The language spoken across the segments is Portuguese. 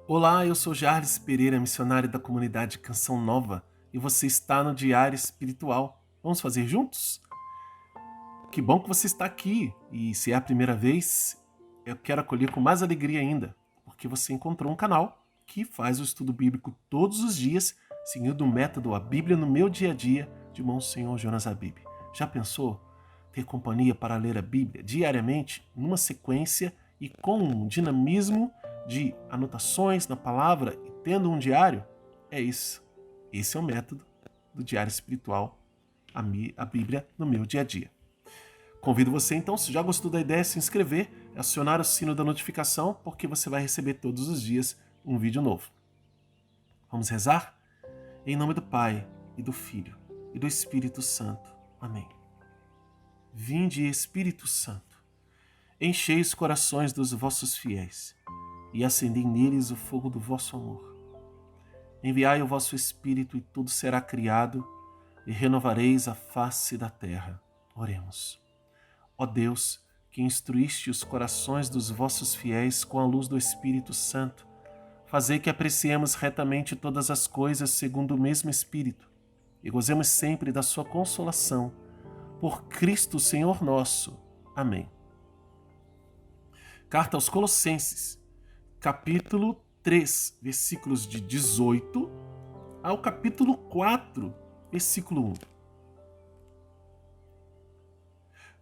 Olá, eu sou Jarles Pereira, missionário da comunidade Canção Nova, e você está no Diário Espiritual. Vamos fazer juntos? Que bom que você está aqui, e se é a primeira vez, eu quero acolher com mais alegria ainda, porque você encontrou um canal que faz o estudo bíblico todos os dias, seguindo o método A Bíblia no Meu Dia a Dia, de Monsenhor Jonas Habib. Já pensou ter companhia para ler a Bíblia diariamente, numa sequência e com um dinamismo de anotações na palavra e tendo um diário? É isso. Esse é o método do Diário Espiritual, a Bíblia no Meu Dia a Dia. Convido você então, se já gostou da ideia, se inscrever, acionar o sino da notificação, porque você vai receber todos os dias um vídeo novo. Vamos rezar? Em nome do Pai, e do Filho, e do Espírito Santo. Amém. Vinde, Espírito Santo, enchei os corações dos vossos fiéis, e acendei neles o fogo do vosso amor. Enviai o vosso Espírito, e tudo será criado, e renovareis a face da terra. Oremos. Ó Deus, que instruíste os corações dos vossos fiéis com a luz do Espírito Santo, fazei que apreciemos retamente todas as coisas segundo o mesmo Espírito e gozemos sempre da sua consolação. Por Cristo Senhor nosso. Amém. Carta aos Colossenses, capítulo 3, versículos de 18 ao capítulo 4, versículo 1.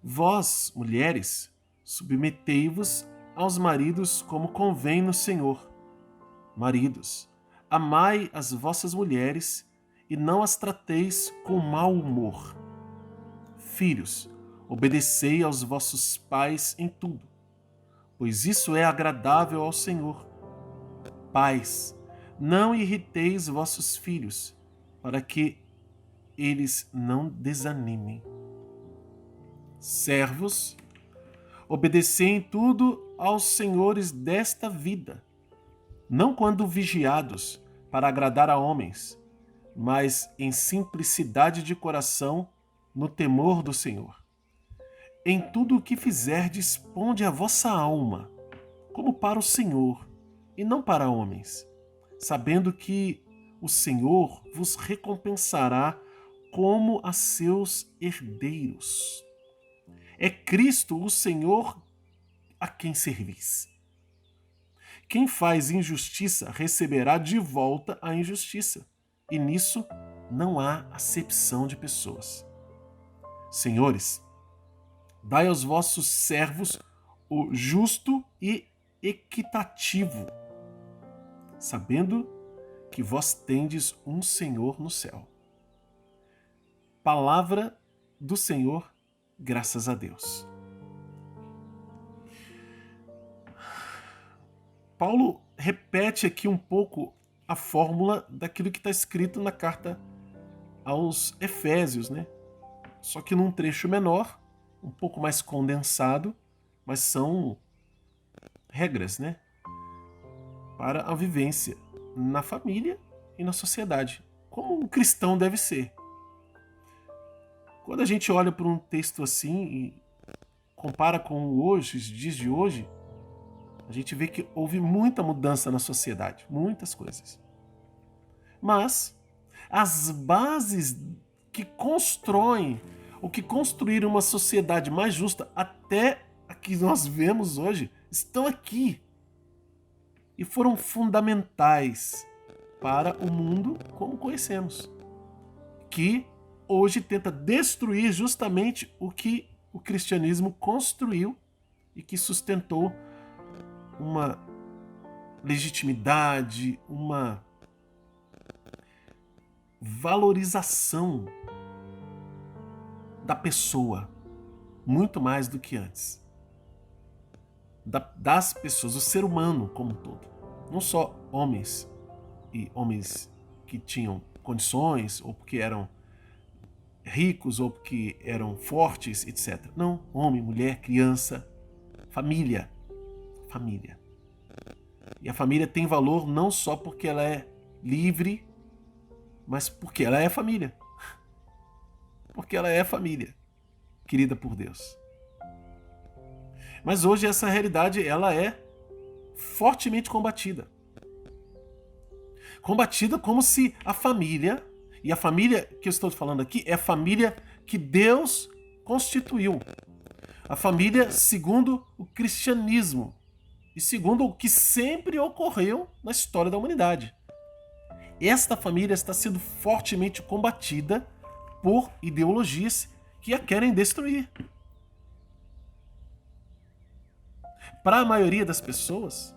Vós, mulheres, submetei-vos aos maridos como convém no Senhor. Maridos, amai as vossas mulheres e não as trateis com mau humor. Filhos, obedecei aos vossos pais em tudo, pois isso é agradável ao Senhor. Pais, não irriteis vossos filhos, para que eles não desanimem. Servos, obedecei em tudo aos senhores desta vida, não quando vigiados para agradar a homens, mas em simplicidade de coração, no temor do Senhor. Em tudo o que fizerdes, ponde a vossa alma, como para o Senhor, e não para homens, sabendo que o Senhor vos recompensará como a seus herdeiros. É Cristo o Senhor a quem servis. Quem faz injustiça receberá de volta a injustiça, e nisso não há acepção de pessoas. Senhores, dai aos vossos servos o justo e equitativo, sabendo que vós tendes um Senhor no céu. Palavra do Senhor, graças a Deus. Paulo repete aqui um pouco a fórmula daquilo que está escrito na carta aos Efésios, né? Só que num trecho menor, um pouco mais condensado, mas são regras, né? Para a vivência na família e na sociedade, como um cristão deve ser. Quando a gente olha para um texto assim e compara com hoje, os dias de hoje, a gente vê que houve muita mudança na sociedade, muitas coisas. Mas as bases que constroem, ou que construíram uma sociedade mais justa até a que nós vemos hoje, estão aqui. E foram fundamentais para o mundo como conhecemos, que hoje tenta destruir justamente o que o cristianismo construiu e que sustentou uma legitimidade, uma valorização da pessoa, muito mais do que antes. Das pessoas, o ser humano como um todo. Não só homens, e homens que tinham condições, ou porque eram ricos, ou porque eram fortes, etc. Não, homem, mulher, criança, família. Família. E a família tem valor não só porque ela é livre, mas porque ela é família. Porque ela é família, querida por Deus. Mas hoje essa realidade ela é fortemente combatida. Combatida como se a família, e a família que eu estou falando aqui é a família que Deus constituiu. A família segundo o cristianismo e segundo o que sempre ocorreu na história da humanidade. Esta família está sendo fortemente combatida por ideologias que a querem destruir. Para a maioria das pessoas,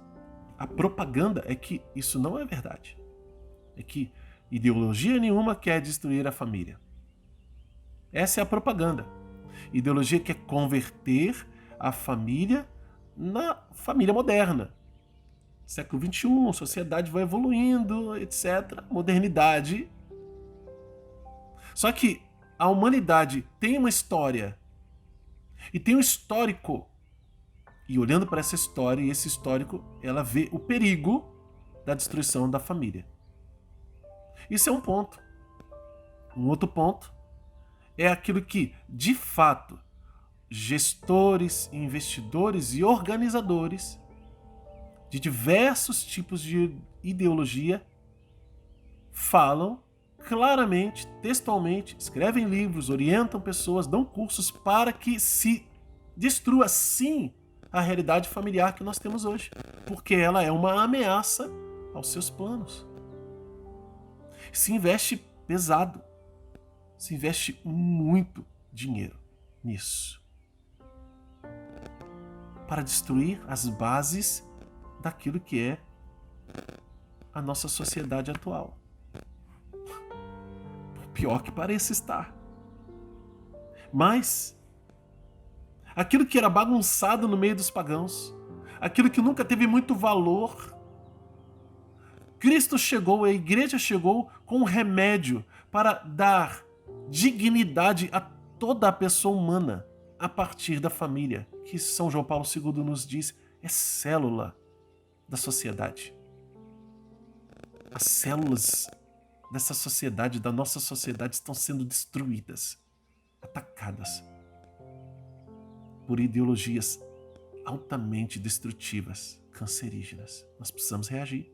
a propaganda é que isso não é verdade. É que ideologia nenhuma quer destruir a família. Essa é a propaganda. Ideologia quer converter a família na família moderna. Século XXI, a sociedade vai evoluindo, etc. Modernidade. Só que a humanidade tem uma história e tem um histórico. E olhando para essa história e esse histórico, ela vê o perigo da destruição da família. Isso é um ponto. Um outro ponto é aquilo que, de fato, gestores, investidores e organizadores de diversos tipos de ideologia falam claramente, textualmente, escrevem livros, orientam pessoas, dão cursos para que se destrua sim a realidade familiar que nós temos hoje, porque ela é uma ameaça aos seus planos. Se investe pesado, se investe muito dinheiro nisso, para destruir as bases daquilo que é a nossa sociedade atual. Pior que pareça estar. Mas aquilo que era bagunçado no meio dos pagãos, aquilo que nunca teve muito valor, Cristo chegou, a igreja chegou com um remédio para dar dignidade a toda a pessoa humana a partir da família, que São João Paulo II nos diz é célula da sociedade. As células dessa sociedade, da nossa sociedade, estão sendo destruídas, atacadas por ideologias altamente destrutivas, cancerígenas. Nós precisamos reagir.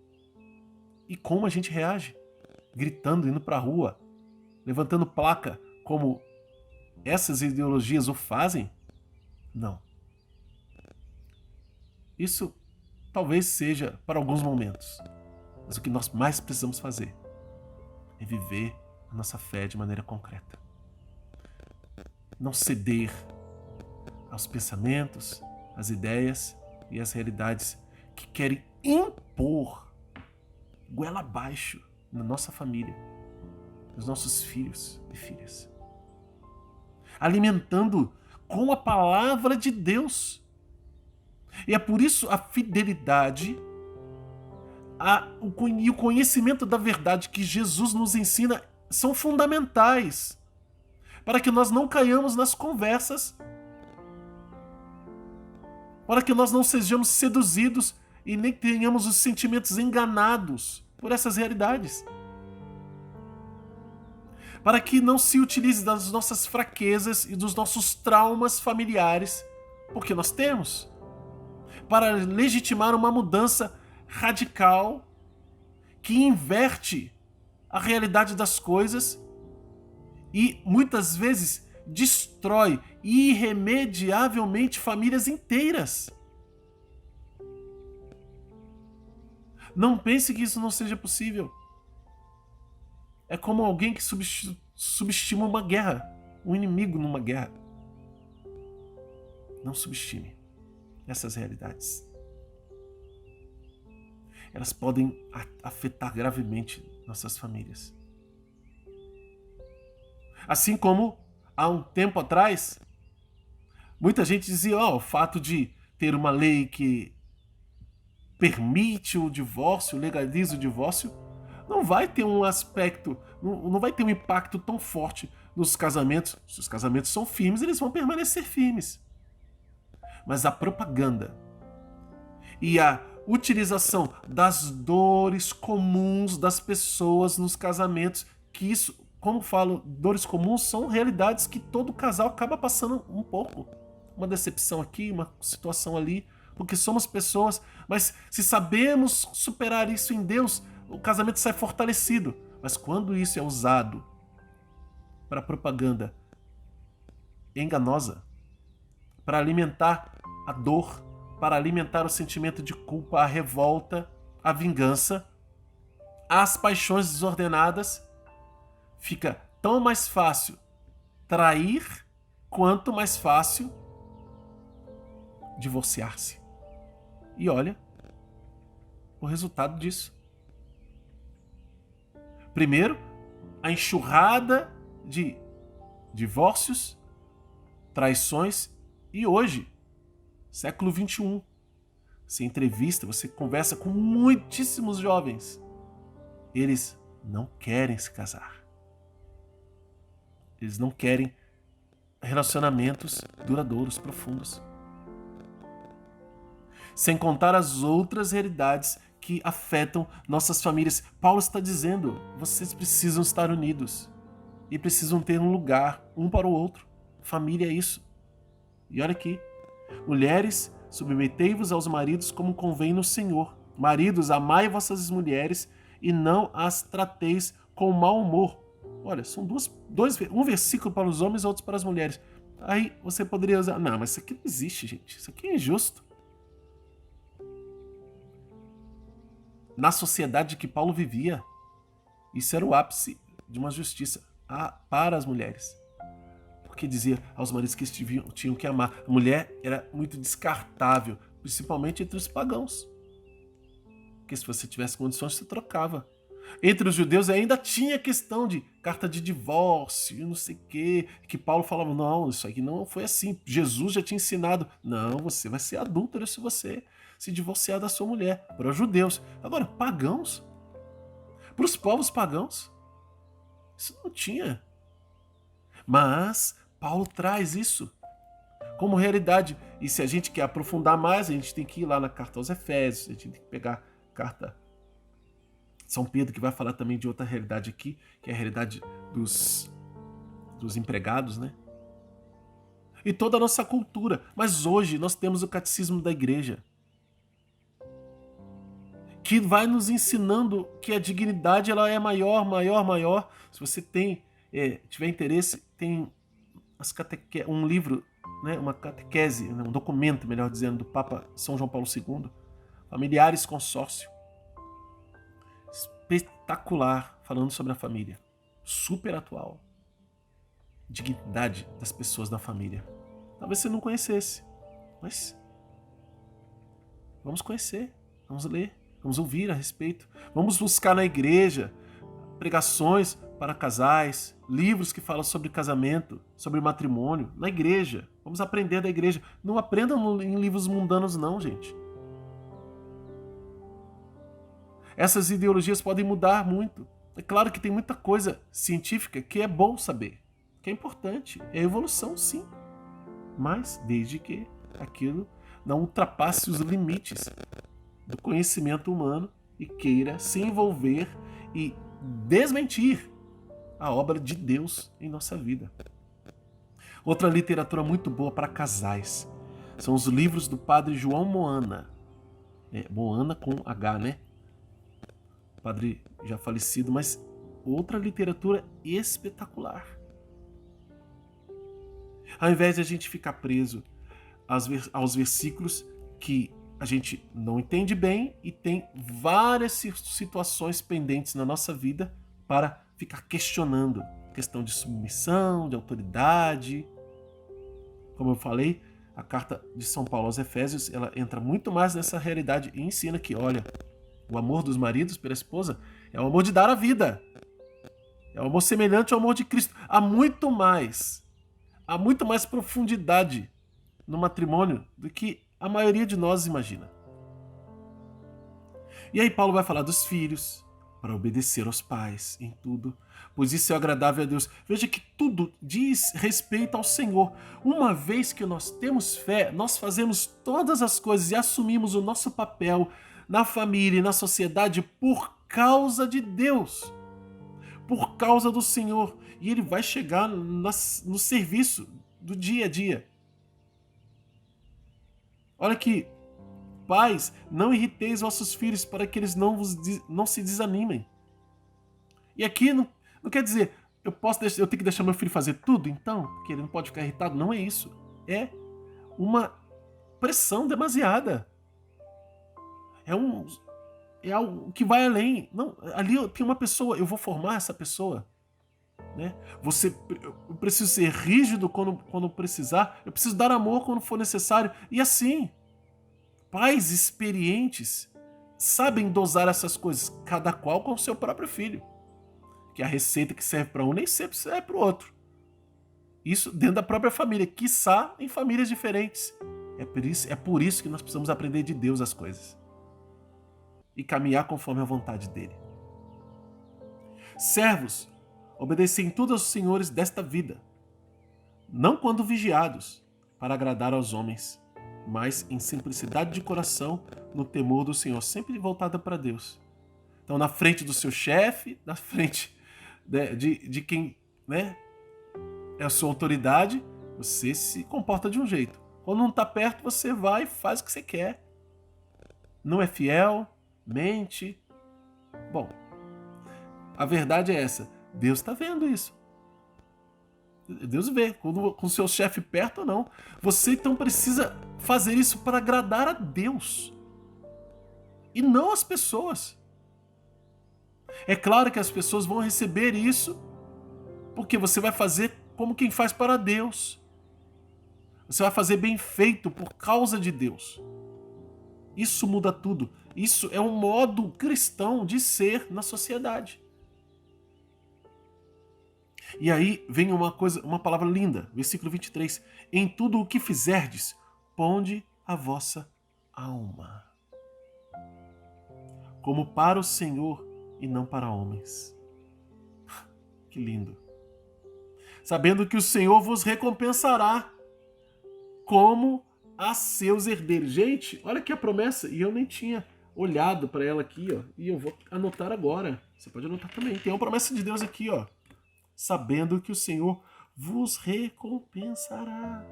E como a gente reage? Gritando, indo para a rua, levantando placa, como essas ideologias o fazem? Não. Isso talvez seja para alguns momentos, mas o que nós mais precisamos fazer é viver a nossa fé de maneira concreta. Não ceder aos pensamentos, às ideias e às realidades que querem impor goela abaixo na nossa família, nos nossos filhos e filhas. Alimentando com a palavra de Deus. E é por isso a fidelidade e o conhecimento da verdade que Jesus nos ensina são fundamentais para que nós não caiamos nas conversas, para que nós não sejamos seduzidos e nem tenhamos os sentimentos enganados por essas realidades. Para que não se utilize das nossas fraquezas e dos nossos traumas familiares, porque nós temos, para legitimar uma mudança radical que inverte a realidade das coisas e muitas vezes destrói irremediavelmente famílias inteiras. Não pense que isso não seja possível. É como alguém que subestima uma guerra, um inimigo numa guerra. Não subestime essas realidades. Elas podem afetar gravemente nossas famílias. Assim como há um tempo atrás, muita gente dizia, o fato de ter uma lei que permite o divórcio, legaliza o divórcio, não vai ter um aspecto, não vai ter um impacto tão forte nos casamentos. Se os casamentos são firmes, eles vão permanecer firmes. Mas a propaganda e a utilização das dores comuns das pessoas nos casamentos, que isso, como falo, dores comuns são realidades que todo casal acaba passando um pouco. Uma decepção aqui, uma situação ali, porque somos pessoas, mas se sabemos superar isso em Deus, o casamento sai fortalecido. Mas quando isso é usado para propaganda enganosa, para alimentar a dor, para alimentar o sentimento de culpa, a revolta, a vingança, as paixões desordenadas, fica tão mais fácil trair quanto mais fácil divorciar-se. E olha o resultado disso. Primeiro, a enxurrada de divórcios, traições, e hoje, século XXI, você entrevista, você conversa com muitíssimos jovens. Eles não querem se casar. Eles não querem relacionamentos duradouros, profundos. Sem contar as outras realidades que afetam nossas famílias. Paulo está dizendo, vocês precisam estar unidos e precisam ter um lugar um para o outro. Família é isso. E olha aqui, mulheres, submetei-vos aos maridos como convém no Senhor. Maridos, amai vossas mulheres e não as trateis com mau humor. Olha, são um versículo para os homens e outros para as mulheres. Aí você poderia usar, não, mas isso aqui não existe, gente. Isso aqui é injusto. Na sociedade que Paulo vivia, isso era o ápice de uma justiça para as mulheres. Porque dizia aos maridos que tinham que amar. A mulher era muito descartável, principalmente entre os pagãos. Porque se você tivesse condições, você trocava. Entre os judeus ainda tinha questão de carta de divórcio, não sei o quê, que Paulo falava, não, isso aqui não foi assim. Jesus já tinha ensinado, não, você vai ser adúltero se você se divorciar da sua mulher. Para os judeus. Agora, pagãos, para os povos pagãos, isso não tinha. Mas Paulo traz isso como realidade. E se a gente quer aprofundar mais, a gente tem que ir lá na carta aos Efésios, a gente tem que pegar a carta São Pedro, que vai falar também de outra realidade aqui, que é a realidade dos empregados, né? E toda a nossa cultura. Mas hoje nós temos o catecismo da igreja, que vai nos ensinando que a dignidade ela é maior, maior, maior. Se você tiver interesse, tem um livro, né, uma catequese, um documento, melhor dizendo, do Papa São João Paulo II, Familiares Consórcio. Espetacular, falando sobre a família. Super atual. Dignidade das pessoas da família. Talvez você não conhecesse, mas vamos conhecer, vamos ler, vamos ouvir a respeito, vamos buscar na igreja pregações para casais, livros que falam sobre casamento, sobre matrimônio, na igreja. Vamos aprender da igreja. Não aprendam em livros mundanos não, gente. Essas ideologias podem mudar muito. É claro que tem muita coisa científica que é bom saber, que é importante. É evolução, sim. Mas desde que aquilo não ultrapasse os limites do conhecimento humano e queira se envolver e desmentir a obra de Deus em nossa vida. Outra literatura muito boa para casais são os livros do padre João Moana. Moana com H, né? Padre já falecido, mas outra literatura espetacular. Ao invés de a gente ficar preso aos versículos que a gente não entende bem e tem várias situações pendentes na nossa vida para ficar questionando. Questão de submissão, de autoridade. Como eu falei, a carta de São Paulo aos Efésios, ela entra muito mais nessa realidade e ensina que, olha, o amor dos maridos pela esposa é o amor de dar a vida. É o amor semelhante ao amor de Cristo. Há muito mais profundidade no matrimônio do que a maioria de nós imagina. E aí Paulo vai falar dos filhos, para obedecer aos pais em tudo, pois isso é agradável a Deus. Veja que tudo diz respeito ao Senhor. Uma vez que nós temos fé, nós fazemos todas as coisas e assumimos o nosso papel na família e na sociedade por causa de Deus, por causa do Senhor. E ele vai chegar no serviço do dia a dia. Olha que pais, não irriteis vossos filhos para que eles não se desanimem. E aqui não quer dizer, eu tenho que deixar meu filho fazer tudo, então, porque ele não pode ficar irritado. Não é isso. É uma pressão demasiada. É algo que vai além. Não, ali tem uma pessoa, eu vou formar essa pessoa. Né? Eu preciso ser rígido quando precisar, eu preciso dar amor quando for necessário. E assim, pais experientes sabem dosar essas coisas, cada qual com o seu próprio filho. Que a receita que serve para um nem sempre serve para o outro. Isso dentro da própria família, quiçá em famílias diferentes. É por isso que nós precisamos aprender de Deus as coisas. E caminhar conforme a vontade dele. Servos, obedecem tudo aos senhores desta vida, não quando vigiados, para agradar aos homens, mas em simplicidade de coração, no temor do Senhor, sempre voltada para Deus. Então, na frente do seu chefe, na frente de quem, né, é a sua autoridade, você se comporta de um jeito. Quando não está perto, você vai e faz o que você quer. Não é fiel, mente. Bom, a verdade é essa. Deus está vendo isso. Deus vê, com o seu chefe perto ou não. Você então precisa fazer isso para agradar a Deus. E não as pessoas. É claro que as pessoas vão receber isso, porque você vai fazer como quem faz para Deus. Você vai fazer bem feito por causa de Deus. Isso muda tudo. Isso é um modo cristão de ser na sociedade. E aí vem uma palavra linda, versículo 23. Em tudo o que fizerdes, ponde a vossa alma, como para o Senhor e não para homens. Que lindo. Sabendo que o Senhor vos recompensará como a seus herdeiros. Gente, olha aqui a promessa, e eu nem tinha olhado para ela aqui, ó, e eu vou anotar agora. Você pode anotar também. Tem uma promessa de Deus aqui, ó. Sabendo que o Senhor vos recompensará.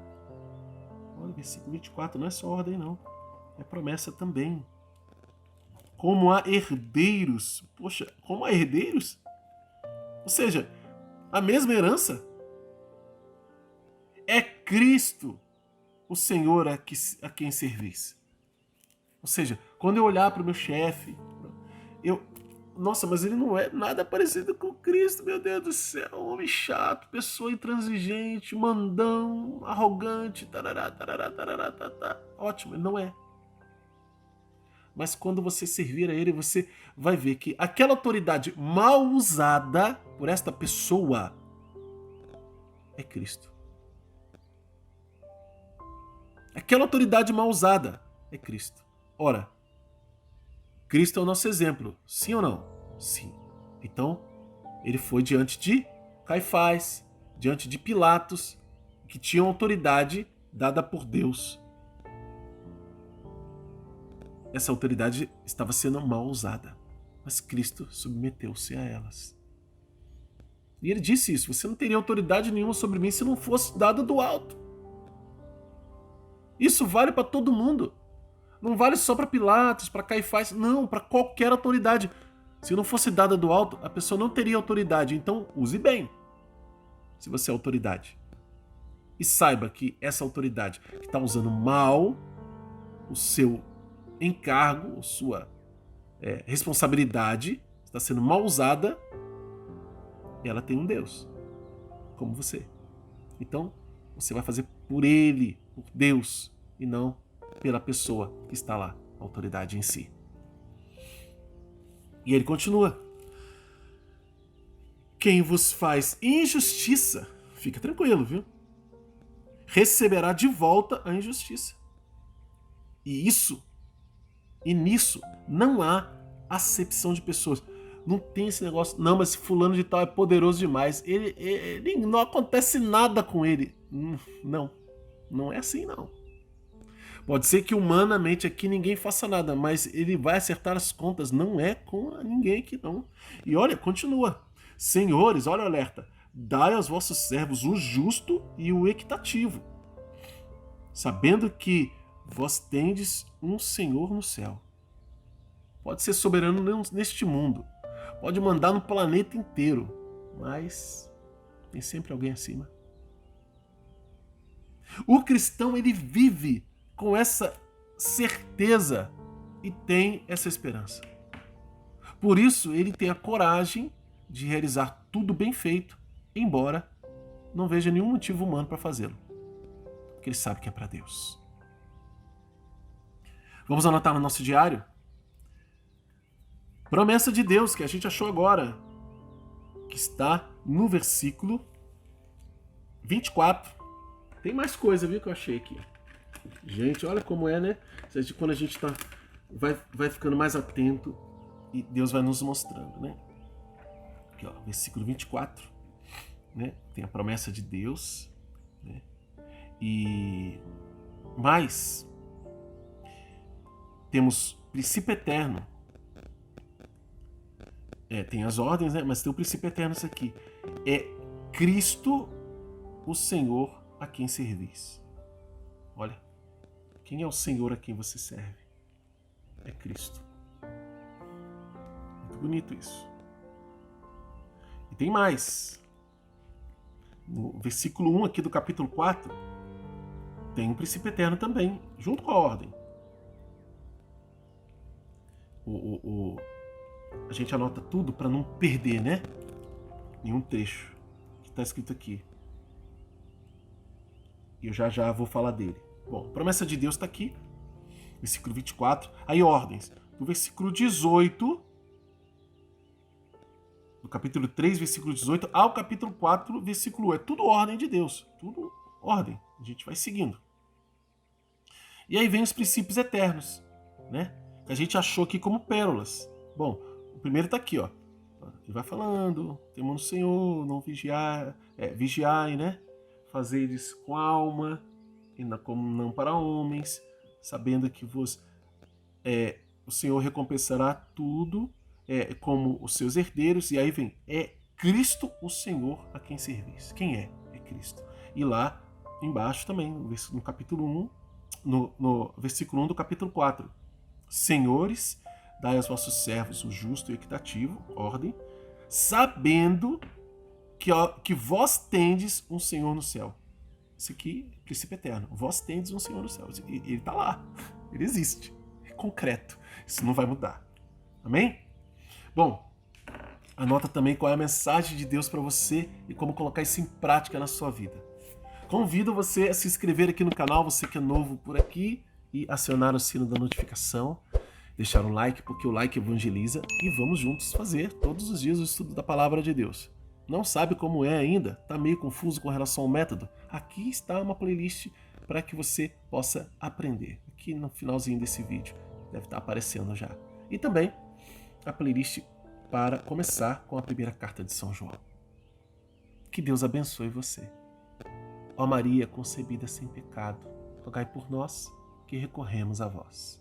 Olha, versículo 24, não é só ordem, não. É promessa também. Como a herdeiros. Poxa, como a herdeiros? Ou seja, a mesma herança. É Cristo o Senhor a quem servis. Ou seja, quando eu olhar para o meu chefe, nossa, mas ele não é nada parecido com Cristo, meu Deus do céu. Homem chato, pessoa intransigente, mandão, arrogante, tarará, tarará, tarará, tarará. Ótimo, ele não é. Mas quando você servir a ele, você vai ver que aquela autoridade mal usada por esta pessoa é Cristo. Aquela autoridade mal usada é Cristo. Ora, Cristo é o nosso exemplo, sim ou não? Sim. Então, ele foi diante de Caifás, diante de Pilatos, que tinham autoridade dada por Deus. Essa autoridade estava sendo mal usada, mas Cristo submeteu-se a elas. E ele disse isso: você não teria autoridade nenhuma sobre mim se não fosse dada do alto. Isso vale para todo mundo. Não vale só para Pilatos, para Caifás, não, para qualquer autoridade. Se não fosse dada do alto, a pessoa não teria autoridade. Então, use bem, se você é autoridade. E saiba que essa autoridade que está usando mal o seu encargo, a sua responsabilidade, está sendo mal usada, ela tem um Deus, como você. Então, você vai fazer por ele, por Deus, e não pela pessoa que está lá, a autoridade em si. E ele continua: quem vos faz injustiça, fica tranquilo, viu? Receberá de volta a injustiça. E nisso não há acepção de pessoas. Não tem esse negócio, não, mas fulano de tal é poderoso demais. Ele não acontece nada com ele. Não é assim, não. Pode ser que humanamente aqui ninguém faça nada, mas ele vai acertar as contas. Não é com ninguém aqui, não. E olha, continua. Senhores, olha o alerta. Dai aos vossos servos o justo e o equitativo, sabendo que vós tendes um Senhor no céu. Pode ser soberano neste mundo, pode mandar no planeta inteiro, mas tem sempre alguém acima. O cristão, ele vive com essa certeza e tem essa esperança. Por isso, ele tem a coragem de realizar tudo bem feito, embora não veja nenhum motivo humano para fazê-lo, porque ele sabe que é para Deus. Vamos anotar no nosso diário? Promessa de Deus que a gente achou agora, que está no versículo 24. Tem mais coisa, viu, que eu achei aqui. Gente, olha como é, né? Quando a gente vai ficando mais atento e Deus vai nos mostrando, né? Aqui, ó, versículo 24, né? Tem a promessa de Deus, né? Mas temos princípio eterno. Tem as ordens, né? Mas tem o princípio eterno isso aqui. É Cristo, o Senhor, a quem servis. Olha, quem é o Senhor a quem você serve? É Cristo. Muito bonito isso. E tem mais. No versículo 1 aqui do capítulo 4, tem um princípio eterno também, junto com a ordem. A gente anota tudo para não perder, né? Nenhum trecho que está escrito aqui. E eu já vou falar dele. Bom, a promessa de Deus está aqui, versículo 24. Aí ordens, do versículo 18, do capítulo 3, versículo 18, ao capítulo 4, versículo 1. É tudo ordem de Deus, tudo ordem. A gente vai seguindo. E aí vem os princípios eternos, né? Que a gente achou aqui como pérolas. Bom, o primeiro está aqui, ó. Ele vai falando, temor no Senhor, não vigiai, né? Fazeres com a alma, e como não para homens, sabendo que o Senhor recompensará tudo como os seus herdeiros. E aí vem, é Cristo o Senhor a quem servis. Quem é? É Cristo. E lá embaixo também, no capítulo 1, no versículo 1 do capítulo 4. Senhores, dai aos vossos servos o justo e equitativo, ordem, sabendo que vós tendes um Senhor no céu. Isso aqui é princípio eterno. Vós tendes um Senhor no céu. Ele está lá. Ele existe. É concreto. Isso não vai mudar. Amém? Bom, anota também qual é a mensagem de Deus para você e como colocar isso em prática na sua vida. Convido você a se inscrever aqui no canal, você que é novo por aqui, e acionar o sino da notificação. Deixar um like, porque o like evangeliza. E vamos juntos fazer todos os dias o estudo da Palavra de Deus. Não sabe como é ainda? Está meio confuso com relação ao método? Aqui está uma playlist para que você possa aprender. Aqui no finalzinho desse vídeo deve estar aparecendo já. E também a playlist para começar com a primeira carta de São João. Que Deus abençoe você. Ó Maria concebida sem pecado, rogai por nós que recorremos a vós.